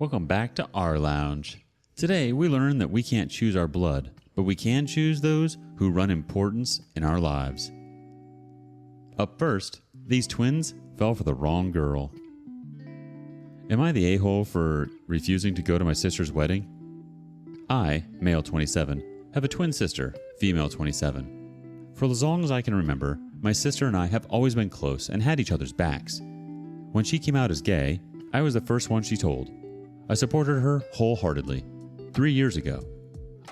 Welcome back to our lounge. Today we learn that we can't choose our blood, but we can choose those who run importance in our lives. Up first, these twins fell for the wrong girl. Am I the a-hole for refusing to go to my sister's wedding? I, male 27, have a twin sister, female 27. For as long as I can remember, my sister and I have always been close and had each other's backs. When she came out as gay, I was the first one she told. I supported her wholeheartedly. 3 years ago,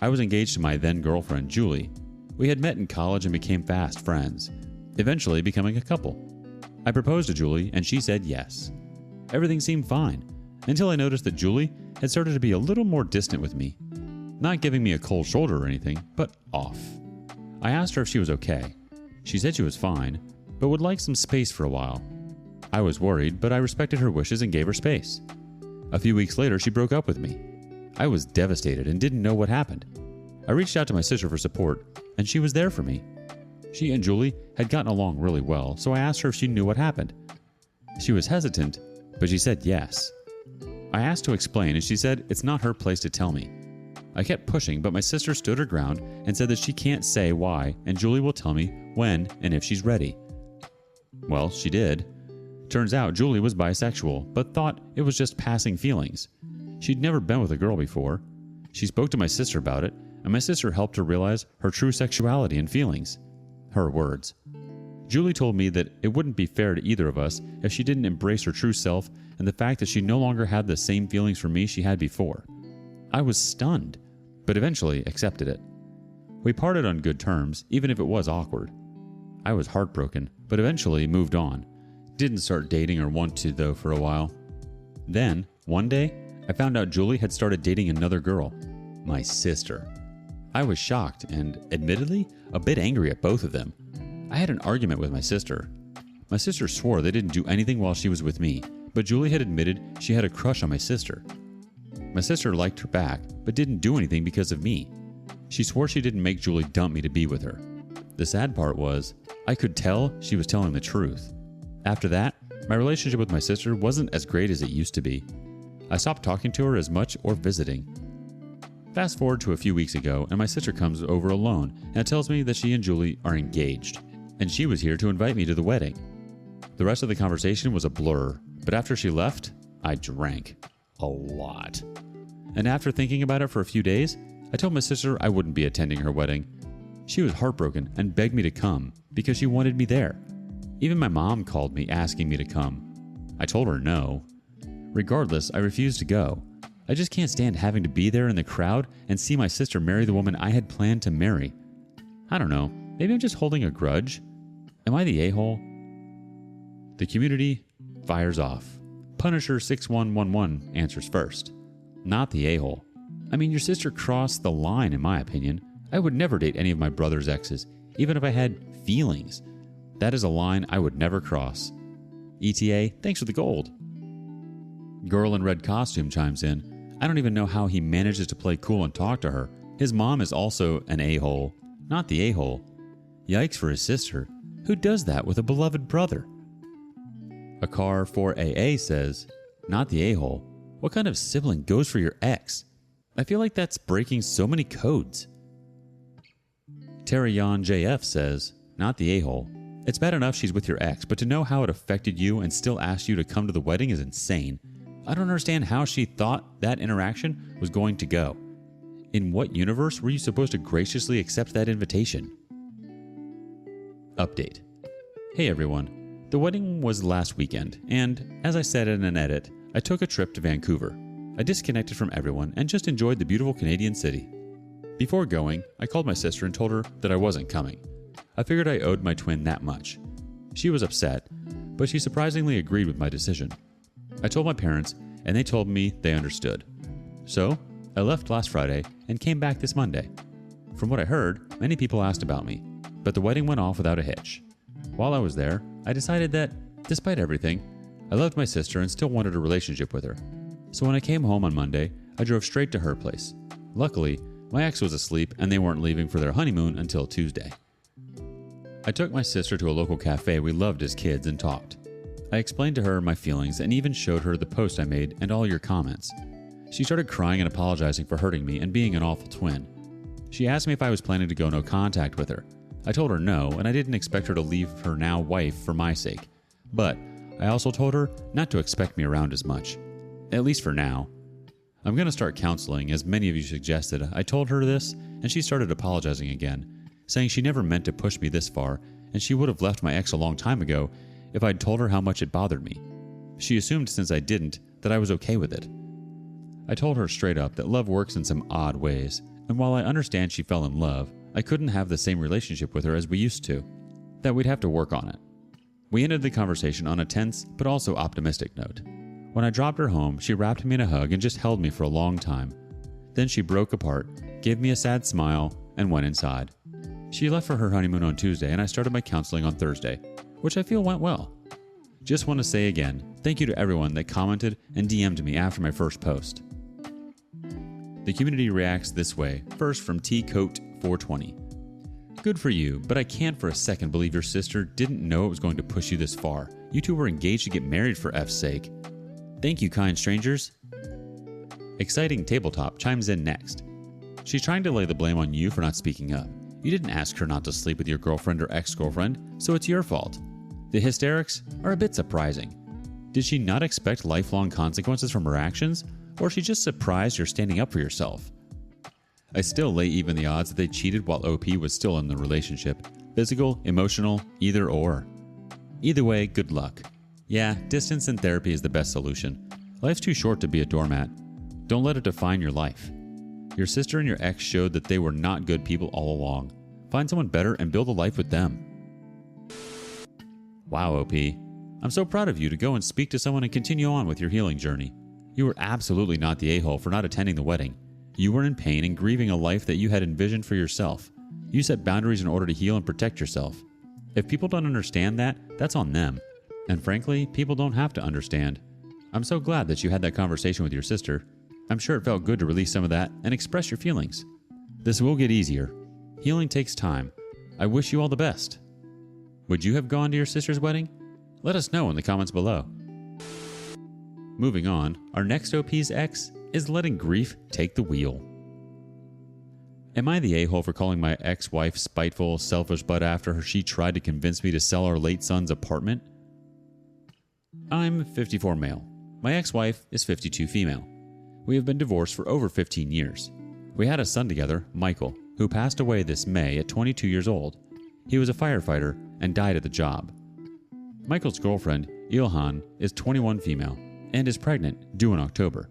I was engaged to my then girlfriend, Julie. We had met in college and became fast friends, eventually becoming a couple. I proposed to Julie and she said yes. Everything seemed fine, until I noticed that Julie had started to be a little more distant with me. Not giving me a cold shoulder or anything, but off. I asked her if she was okay. She said she was fine, but would like some space for a while. I was worried, but I respected her wishes and gave her space. A few weeks later, she broke up with me. I was devastated and didn't know what happened. I reached out to my sister for support, and she was there for me. She and Julie had gotten along really well, so I asked her if she knew what happened. She was hesitant, but she said yes. I asked to explain, and she said it's not her place to tell me. I kept pushing, but my sister stood her ground and said that she can't say why, and Julie will tell me when and if she's ready. Well, she did. Turns out Julie was bisexual, but thought it was just passing feelings. She'd never been with a girl before. She spoke to my sister about it, and my sister helped her realize her true sexuality and feelings. Her words. Julie told me that it wouldn't be fair to either of us if she didn't embrace her true self and the fact that she no longer had the same feelings for me she had before. I was stunned, but eventually accepted it. We parted on good terms, even if it was awkward. I was heartbroken, but eventually moved on. Didn't start dating or want to, though, for a while. Then, one day, I found out Julie had started dating another girl, my sister. I was shocked and, admittedly, a bit angry at both of them. I had an argument with my sister. My sister swore they didn't do anything while she was with me, but Julie had admitted she had a crush on my sister. My sister liked her back, but didn't do anything because of me. She swore she didn't make Julie dump me to be with her. The sad part was, I could tell she was telling the truth. After that, my relationship with my sister wasn't as great as it used to be. I stopped talking to her as much or visiting. Fast forward to a few weeks ago, and my sister comes over alone and tells me that she and Julie are engaged, and she was here to invite me to the wedding. The rest of the conversation was a blur, but after she left, I drank. A lot. And after thinking about it for a few days, I told my sister I wouldn't be attending her wedding. She was heartbroken and begged me to come because she wanted me there. Even my mom called me asking me to come. I told her no. Regardless, I refused to go. I just can't stand having to be there in the crowd and see my sister marry the woman I had planned to marry. I don't know, maybe I'm just holding a grudge? Am I the a-hole? The community fires off. Punisher 6111 answers first. Not the a-hole. I mean, your sister crossed the line in my opinion. I would never date any of my brother's exes, even if I had feelings. That is a line I would never cross. ETA, thanks for the gold. Girl in red costume chimes in. I don't even know how he manages to play cool and talk to her. His mom is also an a-hole, not the a-hole. Yikes for his sister. Who does that with a beloved brother? A car 4AA says, not the a-hole. What kind of sibling goes for your ex? I feel like that's breaking so many codes. Terryon JF says, not the a-hole. It's bad enough she's with your ex, but to know how it affected you and still ask you to come to the wedding is insane. I don't understand how she thought that interaction was going to go. In what universe were you supposed to graciously accept that invitation? Update. Hey everyone. The wedding was last weekend, and as I said in an edit, I took a trip to Vancouver. I disconnected from everyone and just enjoyed the beautiful Canadian city. Before going, I called my sister and told her that I wasn't coming. I figured I owed my twin that much. She was upset, but she surprisingly agreed with my decision. I told my parents, and they told me they understood. So, I left last Friday and came back this Monday. From what I heard, many people asked about me, but the wedding went off without a hitch. While I was there, I decided that, despite everything, I loved my sister and still wanted a relationship with her. So when I came home on Monday, I drove straight to her place. Luckily, my ex was asleep and they weren't leaving for their honeymoon until Tuesday. I took my sister to a local cafe we loved as kids and talked. I explained to her my feelings and even showed her the post I made and all your comments. She started crying and apologizing for hurting me and being an awful twin. She asked me if I was planning to go no contact with her. I told her no, and I didn't expect her to leave her now wife for my sake. But I also told her not to expect me around as much. At least for now. I'm going to start counseling, as many of you suggested. I told her this, and she started apologizing again, saying she never meant to push me this far, and she would have left my ex a long time ago if I'd told her how much it bothered me. She assumed since I didn't, that I was okay with it. I told her straight up that love works in some odd ways, and while I understand she fell in love, I couldn't have the same relationship with her as we used to, that we'd have to work on it. We ended the conversation on a tense but also optimistic note. When I dropped her home, she wrapped me in a hug and just held me for a long time. Then she broke apart, gave me a sad smile, and went inside. She left for her honeymoon on Tuesday, and I started my counseling on Thursday, which I feel went well. Just want to say again, thank you to everyone that commented and DM'd me after my first post. The community reacts this way, first from tcoat420. Good for you, but I can't for a second believe your sister didn't know it was going to push you this far. You two were engaged to get married for F's sake. Thank you, kind strangers. Exciting Tabletop chimes in next. She's trying to lay the blame on you for not speaking up. You didn't ask her not to sleep with your girlfriend or ex-girlfriend, so it's your fault. The hysterics are a bit surprising. Did she not expect lifelong consequences from her actions, or is she just surprised you're standing up for yourself? I still lay even the odds that they cheated while OP was still in the relationship. Physical, emotional, either or. Either way, good luck. Yeah, distance and therapy is the best solution. Life's too short to be a doormat. Don't let it define your life. Your sister and your ex showed that they were not good people all along. Find someone better and build a life with them. Wow, OP. I'm so proud of you to go and speak to someone and continue on with your healing journey. You were absolutely not the a-hole for not attending the wedding. You were in pain and grieving a life that you had envisioned for yourself. You set boundaries in order to heal and protect yourself. If people don't understand that, that's on them. And frankly, people don't have to understand. I'm so glad that you had that conversation with your sister. I'm sure it felt good to release some of that and express your feelings. This will get easier. Healing takes time. I wish you all the best. Would you have gone to your sister's wedding? Let us know in the comments below. Moving on, our next OP's ex is letting grief take the wheel. Am I the a-hole for calling my ex-wife spiteful, selfish butt after she tried to convince me to sell our late son's apartment? I'm 54 male. My ex-wife is 52 female. We have been divorced for over 15 years. We had a son together, Michael, who passed away this May at 22 years old. He was a firefighter and died at the job. Michael's girlfriend, Ilhan, is 21 female and is pregnant, due in October.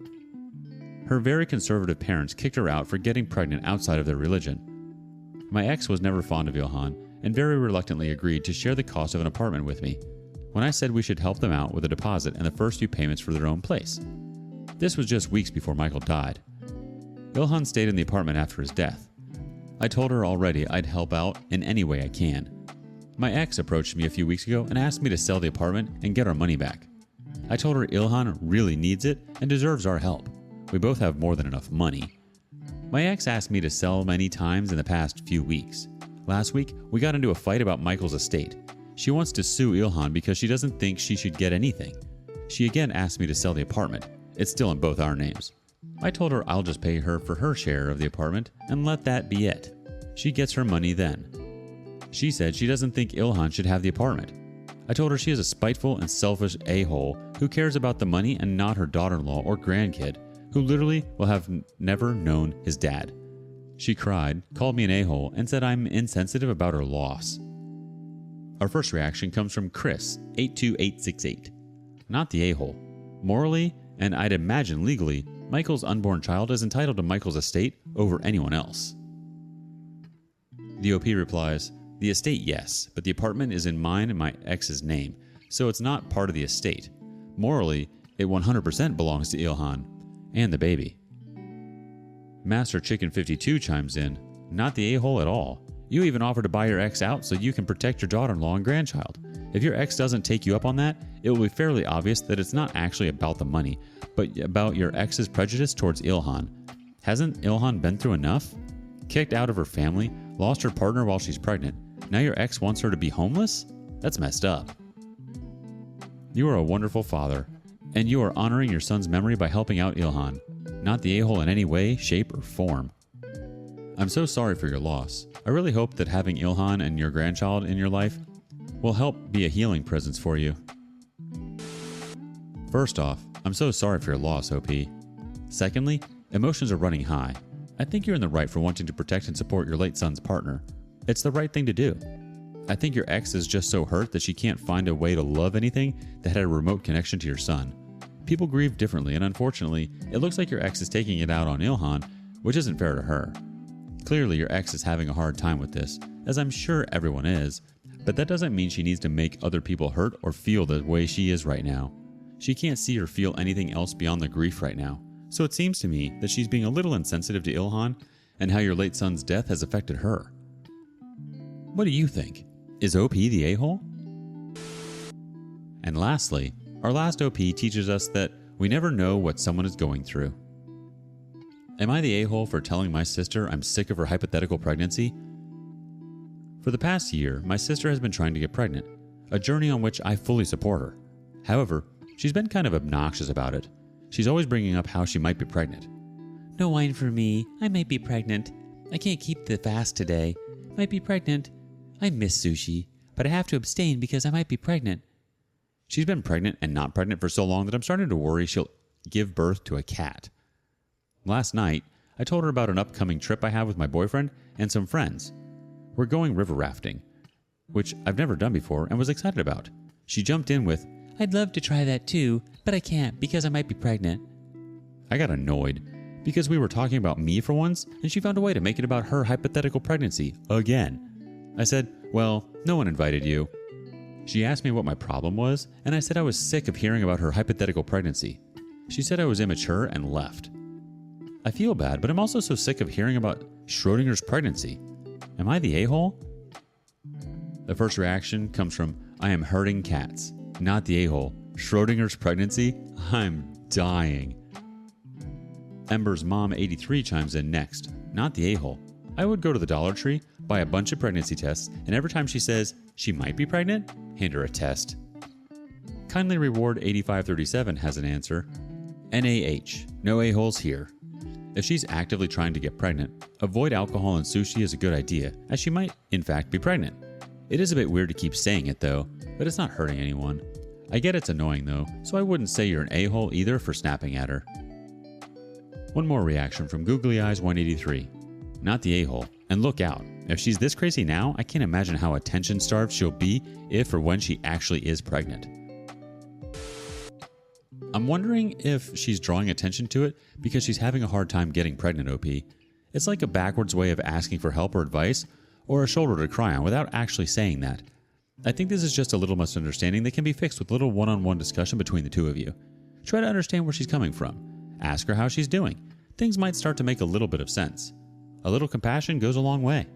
Her very conservative parents kicked her out for getting pregnant outside of their religion. My ex was never fond of Ilhan and very reluctantly agreed to share the cost of an apartment with me when I said we should help them out with a deposit and the first few payments for their own place. This was just weeks before Michael died. Ilhan stayed in the apartment after his death. I told her already I'd help out in any way I can. My ex approached me a few weeks ago and asked me to sell the apartment and get our money back. I told her Ilhan really needs it and deserves our help. We both have more than enough money. My ex asked me to sell many times in the past few weeks. Last week, we got into a fight about Michael's estate. She wants to sue Ilhan because she doesn't think she should get anything. She again asked me to sell the apartment. It's still in both our names. I told her I'll just pay her for her share of the apartment and let that be it. She gets her money then. She said she doesn't think Ilhan should have the apartment. I told her she is a spiteful and selfish a-hole who cares about the money and not her daughter-in-law or grandkid, who literally will have never known his dad. She cried, called me an a-hole, and said I'm insensitive about her loss. Our first reaction comes from Chris, 82868. Not the a-hole. Morally, and I'd imagine legally, Michael's unborn child is entitled to Michael's estate over anyone else. The OP replies, the estate, yes, but the apartment is in mine and my ex's name, so it's not part of the estate. Morally, it 100% belongs to Ilhan and the baby. Master Chicken 52 chimes in, not the a-hole at all. You even offer to buy your ex out so you can protect your daughter-in-law and grandchild. If your ex doesn't take you up on that, it will be fairly obvious that it's not actually about the money, but about your ex's prejudice towards Ilhan. Hasn't Ilhan been through enough? Kicked out of her family, lost her partner while she's pregnant. Now your ex wants her to be homeless? That's messed up. You are a wonderful father, and you are honoring your son's memory by helping out Ilhan. not the a-hole in any way, shape, or form. I'm so sorry for your loss. I really hope that having Ilhan and your grandchild in your life will help be a healing presence for you. First off, I'm so sorry for your loss, OP. Secondly, emotions are running high. I think you're in the right for wanting to protect and support your late son's partner. It's the right thing to do. I think your ex is just so hurt that she can't find a way to love anything that had a remote connection to your son. People grieve differently, and unfortunately, it looks like your ex is taking it out on Ilhan, which isn't fair to her. Clearly, your ex is having a hard time with this, as I'm sure everyone is, but that doesn't mean she needs to make other people hurt or feel the way she is right now. She can't see or feel anything else beyond the grief right now, so it seems to me that she's being a little insensitive to Ilhan and how your late son's death has affected her. What do you think? Is OP the a-hole? And lastly, our last OP teaches us that we never know what someone is going through. Am I the a-hole for telling my sister I'm sick of her hypothetical pregnancy? For the past year, my sister has been trying to get pregnant, a journey on which I fully support her. However, she's been kind of obnoxious about it. She's always bringing up how she might be pregnant. No wine for me. I might be pregnant. I can't keep the fast today. Might be pregnant. I miss sushi, but I have to abstain because I might be pregnant. She's been pregnant and not pregnant for so long that I'm starting to worry she'll give birth to a cat. Last night, I told her about an upcoming trip I have with my boyfriend and some friends. We're going river rafting, which I've never done before and was excited about. She jumped in with, I'd love to try that too, but I can't because I might be pregnant. I got annoyed because we were talking about me for once and she found a way to make it about her hypothetical pregnancy again. I said, well, no one invited you. She asked me what my problem was, and I said I was sick of hearing about her hypothetical pregnancy. She said I was immature and left. I feel bad, but I'm also so sick of hearing about Schrodinger's pregnancy. Am I the a-hole? The first reaction comes from, I am hurting cats, not the a-hole. Schrodinger's pregnancy? I'm dying. Ember's mom 83 chimes in next, not the a-hole. I would go to the Dollar Tree, buy a bunch of pregnancy tests, and every time she says she might be pregnant, hand her a test. Kindly Reward 8537 has an answer. NaH, no a-holes here. If she's actively trying to get pregnant, avoid alcohol and sushi is a good idea, as she might, in fact, be pregnant. It is a bit weird to keep saying it though, but it's not hurting anyone. I get it's annoying though, so I wouldn't say you're an a-hole either for snapping at her. One more reaction from Googly Eyes 183. Not the a-hole, and look out. If she's this crazy now, I can't imagine how attention-starved she'll be if or when she actually is pregnant. I'm wondering if she's drawing attention to it because she's having a hard time getting pregnant, OP. It's like a backwards way of asking for help or advice, or a shoulder to cry on without actually saying that. I think this is just a little misunderstanding that can be fixed with a little one-on-one discussion between the two of you. Try to understand where she's coming from. Ask her how she's doing. Things might start to make a little bit of sense. A little compassion goes a long way.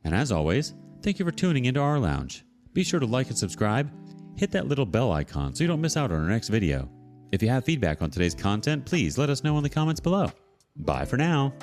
And as always, thank you for tuning into our lounge. Be sure to like and subscribe. Hit that little bell icon so you don't miss out on our next video. If you have feedback on today's content, please let us know in the comments below. Bye for now.